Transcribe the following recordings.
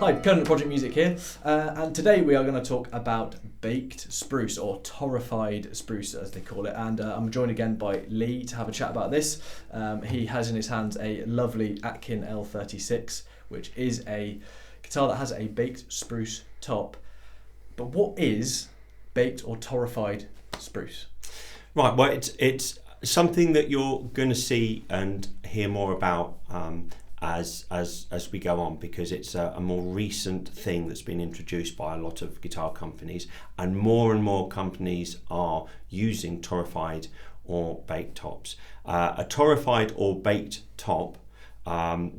Hi, Conan and Project Music here, and today we are going to talk about baked spruce, or torrefied spruce as they call it, and I'm joined again by Lee to have a chat about this. He has in his hands a lovely Atkin L36, which is a guitar that has a baked spruce top. But what is baked or torrefied spruce? Right, well it's something that you're going to see and hear more about as we go on, because it's a more recent thing that's been introduced by a lot of guitar companies, and more companies are using torrefied or baked tops. A torrefied or baked top,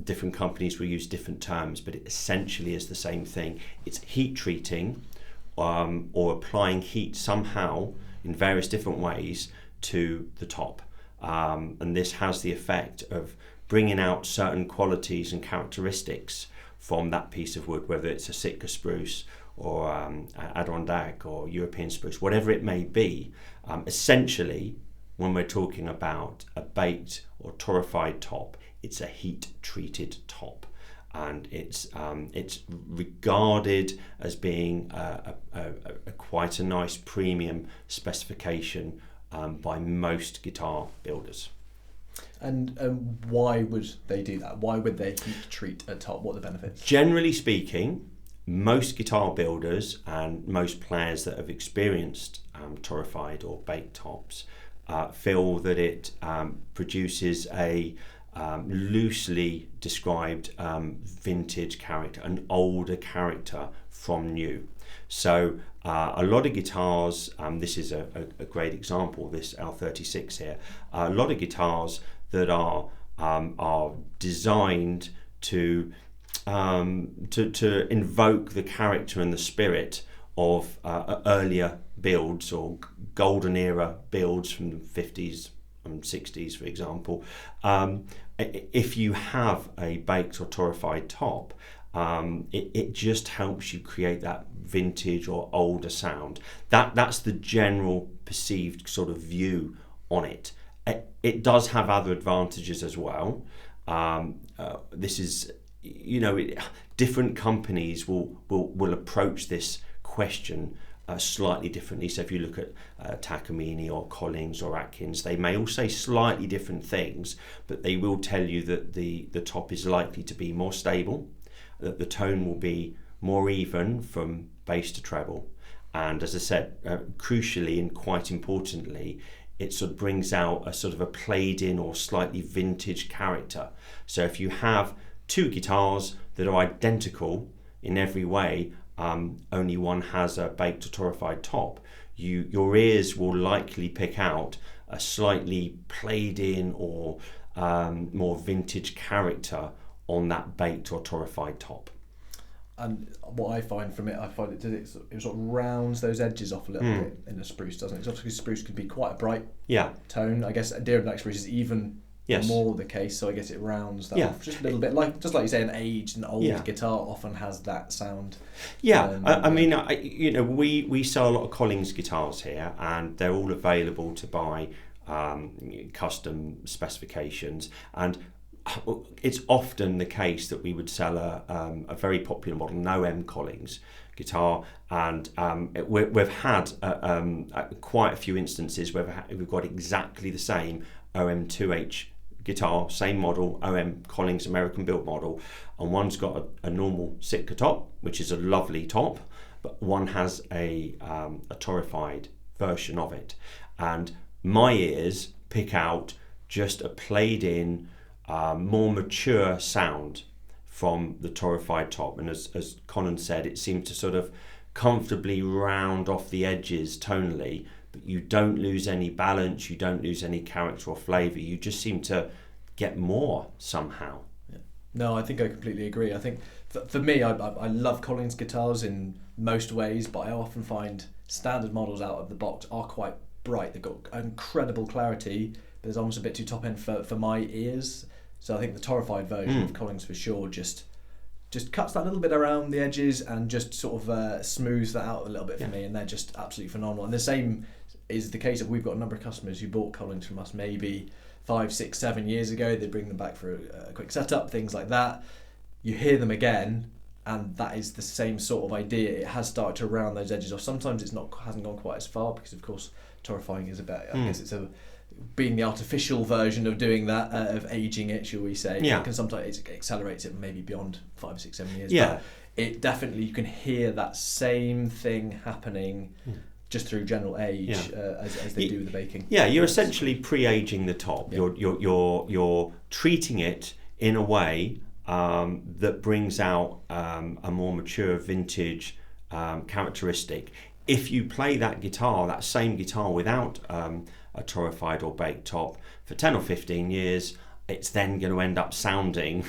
different companies will use different terms, but it essentially is the same thing. It's heat treating or applying heat somehow in various different ways to the top, and this has the effect of bringing out certain qualities and characteristics from that piece of wood, whether it's a Sitka spruce or Adirondack or European spruce, whatever it may be. Essentially, when we're talking about a baked or torrefied top, it's a heat-treated top, and it's regarded as being quite a nice premium specification by most guitar builders. And why would they do that? Why would they heat treat a top? What are the benefits? Generally speaking, most guitar builders and most players that have experienced torrefied or baked tops feel that it produces a loosely described vintage character, an older character from new. So a lot of guitars, this is a great example, this L36 here, a lot of guitars that are designed to invoke the character and the spirit of earlier builds or golden era builds from the 50s and 60s, for example. If you have a baked or torrefied top, it just helps you create that vintage or older sound. That's the general perceived sort of view on it. It does have other advantages as well. This is, different companies will approach this question slightly differently. So if you look at Takamine or Collins or Atkins, they may all say slightly different things, but they will tell you that the top is likely to be more stable, that the tone will be more even from bass to treble, and as I said, crucially and quite importantly, it sort of brings out a sort of a played in or slightly vintage character. So if you have two guitars that are identical in every way, only one has a baked or torrefied top, your ears will likely pick out a slightly played in or more vintage character on that baked or torrefied top. And what I find from it, it sort of rounds those edges off a little bit in a spruce, doesn't it? Because obviously spruce can be quite a bright tone. I guess Adirondack spruce is even more the case, so I guess it rounds that off just a little bit. Like you say, an aged and old guitar often has that sound. Yeah, we sell a lot of Collins guitars here, and they're all available to buy custom specifications, and it's often the case that we would sell a very popular model, an OM Collins guitar, and we've had quite a few instances where we've got exactly the same OM2H guitar, same model, OM Collins American built model, and one's got a normal Sitka top, which is a lovely top, but one has a torrefied version of it, and my ears pick out just a played in more mature sound from the torrefied top, and as Conan said, it seemed to sort of comfortably round off the edges tonally, but you don't lose any balance, you don't lose any character or flavour, you just seem to get more somehow. No, I think I completely agree. I think for me, I love Collins guitars in most ways, but I often find standard models out of the box are quite bright. They've got incredible clarity, but there's almost a bit too top end for my ears. So I think the torrefied version of Collins for sure just cuts that little bit around the edges and just sort of smooths that out a little bit for me, and they're just absolutely phenomenal. And the same is the case of, we've got a number of customers who bought Collins from us maybe 5, 6, 7 years ago. They bring them back for a quick setup, things like that. You hear them again and that is the same sort of idea. It has started to round those edges off. Sometimes hasn't gone quite as far, because of course torrefying is I guess it's being the artificial version of doing that, of aging it, shall we say. Yeah. It can sometimes it accelerates it maybe beyond 5, 6, 7 years. Yeah. But it definitely, you can hear that same thing happening just through general age, as they do with the baking. Yeah, you're essentially pre-aging the top. Yeah. You're treating it in a way that brings out a more mature vintage characteristic. If you play that same guitar without a torrefied or baked top for 10 or 15 years, it's then going to end up sounding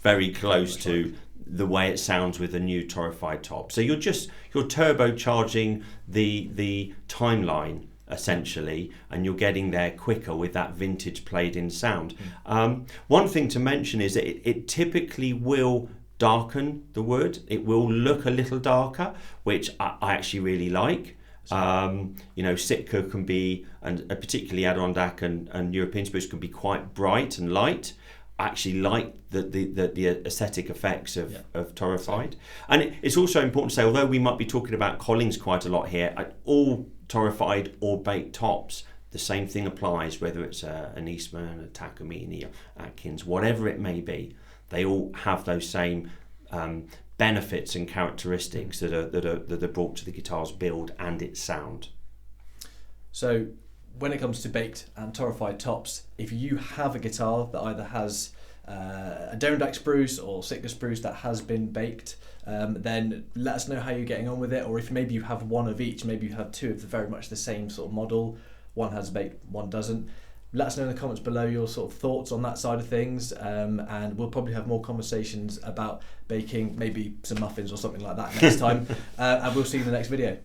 very close to the way it sounds with a new torrefied top. So you're turbocharging the timeline essentially, and you're getting there quicker with that vintage played in sound. One thing to mention is that it typically will darken the wood. It will look a little darker, which I actually really like. Sitka can be, and particularly Adirondack and European spruce can be quite bright and light. I actually like the aesthetic effects of torrefied. And it's also important to say, although we might be talking about Collings quite a lot here, all torrefied or baked tops, the same thing applies, whether it's an Eastman, a Takamine, Atkins, whatever it may be. They all have those same benefits and characteristics that are brought to the guitar's build and its sound. So when it comes to baked and torrefied tops, if you have a guitar that either has a Adirondack spruce or Sitka spruce that has been baked, then let us know how you're getting on with it. Or if maybe you have one of each, maybe you have two of very much the same sort of model, one has baked, one doesn't. Let us know in the comments below your sort of thoughts on that side of things, and we'll probably have more conversations about baking, maybe some muffins or something like that next time, and we'll see you in the next video.